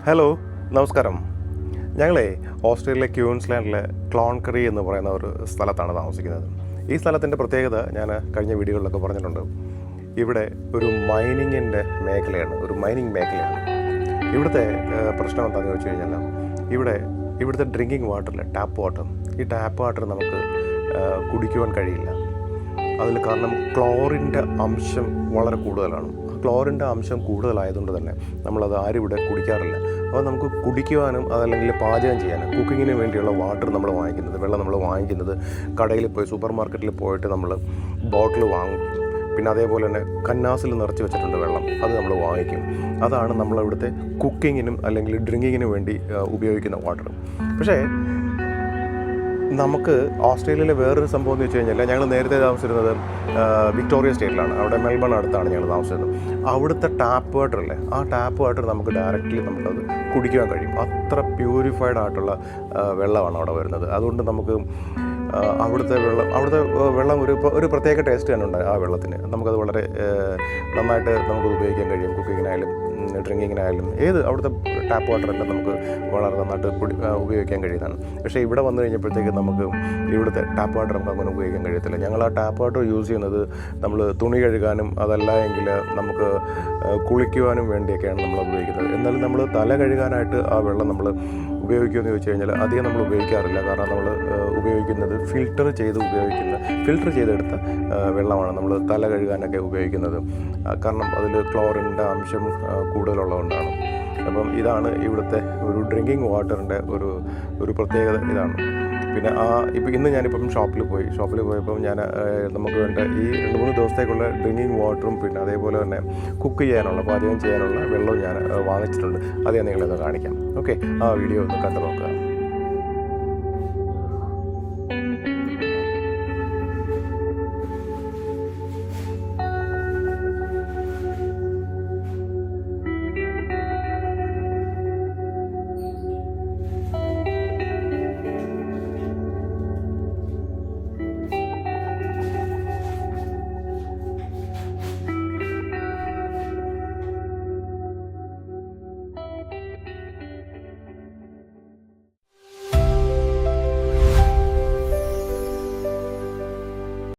Hello, നമസ്കാരം. ഞങ്ങളെ ഓസ്ട്രേലിയയിലെ ക്യൂൻസ്ലാൻഡിലെ ക്ലോൺകറി എന്ന് പറയുന്ന ഒരു സ്ഥലത്താണ് താമസിക്കുന്നത്. ഈ സ്ഥലത്തിൻ്റെ പ്രത്യേകത ഞാൻ കഴിഞ്ഞ വീഡിയോകളിലൊക്കെ പറഞ്ഞിട്ടുണ്ട്. ഇവിടെ ഒരു മൈനിങ്ങിൻ്റെ മേഖലയാണ്, ഒരു മൈനിങ് മേഖലയാണ്. ഇവിടുത്തെ പ്രശ്നം എന്താണെന്ന് ചോദിച്ചു കഴിഞ്ഞാൽ ഇവിടുത്തെ ഡ്രിങ്കിങ് വാട്ടറിലെ ടാപ്പ് വാട്ടർ, ഈ ടാപ്പ് വാട്ടർ നമുക്ക് കുടിക്കുവാൻ കഴിയില്ല. അതിൽ കാരണം ക്ലോറിൻ്റെ അംശം വളരെ കൂടുതലാണ്. ക്ലോറിൻ്റെ അംശം കൂടുതലായതുകൊണ്ട് തന്നെ നമ്മളത് ആരും ഇവിടെ കുടിക്കാറില്ല. അപ്പോൾ നമുക്ക് കുടിക്കുവാനും അതല്ലെങ്കിൽ പാചകം ചെയ്യാനും കുക്കിങ്ങിന് വേണ്ടിയുള്ള വാട്ടർ വെള്ളം നമ്മൾ വാങ്ങിക്കുന്നത് കടയിൽ പോയി സൂപ്പർ മാർക്കറ്റിൽ പോയിട്ട് നമ്മൾ ബോട്ടിൽ വാങ്ങും. പിന്നെ അതേപോലെ തന്നെ കന്നാസിൽ നിറച്ച് വെച്ചിട്ടുണ്ട് വെള്ളം, അത് നമ്മൾ വാങ്ങിക്കും. അതാണ് നമ്മളിവിടുത്തെ കുക്കിങ്ങിനും അല്ലെങ്കിൽ ഡ്രിങ്കിങ്ങിനും വേണ്ടി ഉപയോഗിക്കുന്ന വാട്ടർ. പക്ഷേ നമുക്ക് ഓസ്ട്രേലിയയിലെ വേറൊരു സംഭവം എന്ന് വെച്ച് കഴിഞ്ഞാൽ, ഞങ്ങൾ നേരത്തെ താമസിച്ചിരുന്നത് വിക്ടോറിയ സ്റ്റേറ്റിലാണ്. അവിടെ മെൽബൺ അടുത്താണ് ഞങ്ങൾ താമസിച്ചിരുന്നത്. അവിടുത്തെ ടാപ്പ് വാട്ടറില്ലേ, ആ ടാപ്പ് വാട്ടർ നമുക്ക് ഡയറക്റ്റ്ലി നമുക്കത് കുടിക്കാൻ കഴിയും. അത്ര പ്യൂരിഫൈഡ് ആയിട്ടുള്ള വെള്ളമാണ് അവിടെ വരുന്നത്. അതുകൊണ്ട് നമുക്ക് അവിടുത്തെ വെള്ളം ഒരു പ്രത്യേക ടേസ്റ്റ് തന്നെ ഉണ്ട് ആ വെള്ളത്തിന്. നമുക്കത് വളരെ നന്നായിട്ട് നമുക്കത് ഉപയോഗിക്കാൻ കഴിയും. കുക്കിങ്ങിനായാലും ഡ്രിങ്കിങ്ങിനായാലും അവിടുത്തെ ടാപ്പ് വാട്ടറെല്ലാം നമുക്ക് വളരെ നന്നായിട്ട് ഉപയോഗിക്കാൻ കഴിയുന്നതാണ്. പക്ഷേ ഇവിടെ വന്നു കഴിഞ്ഞപ്പോഴത്തേക്ക് നമുക്ക് ഇവിടുത്തെ ടാപ്പ് വാട്ടർ നമുക്ക് അങ്ങനെ ഉപയോഗിക്കാൻ കഴിയത്തില്ല. ഞങ്ങൾ ആ ടാപ്പ് വാട്ടർ യൂസ് ചെയ്യുന്നത് നമ്മൾ തുണി കഴുകാനും അതല്ല എങ്കിൽ നമുക്ക് കുളിക്കുവാനും വേണ്ടിയൊക്കെയാണ് നമ്മൾ ഉപയോഗിക്കുന്നത്. എന്നാലും നമ്മൾ തല കഴുകാനായിട്ട് ആ വെള്ളം നമ്മൾ ഉപയോഗിക്കുമെന്ന് ചോദിച്ചു കഴിഞ്ഞാൽ അധികം നമ്മൾ ഉപയോഗിക്കാറില്ല. കാരണം നമ്മൾ ഉപയോഗിക്കുന്നത് ഫിൽറ്റർ ചെയ്തെടുത്ത വെള്ളമാണ് നമ്മൾ തല കഴുകാനൊക്കെ ഉപയോഗിക്കുന്നത്. കാരണം അതിൽ ക്ലോറിൻ്റെ അംശം കൂടുതലുള്ളതുകൊണ്ടാണ്. അപ്പം ഇതാണ് ഇവിടുത്തെ ഒരു ഡ്രിങ്കിങ് വാട്ടറിൻ്റെ ഒരു പ്രത്യേകത ഇതാണ്. പിന്നെ ഇന്ന് ഞാനിപ്പം ഷോപ്പിൽ പോയപ്പം നമുക്ക് വേണ്ട ഈ 2-3 ദിവസത്തേക്കുള്ള ഡ്രിങ്കിങ് വാട്ടറും പിന്നെ അതേപോലെ തന്നെ പാചകം ചെയ്യാനുള്ള വെള്ളവും ഞാൻ വാങ്ങിച്ചിട്ടുണ്ട്. അത് ഞാൻ നിങ്ങളത് കാണിക്കാം. ഓക്കെ, ആ വീഡിയോ ഒന്ന് കണ്ടു നോക്കുക.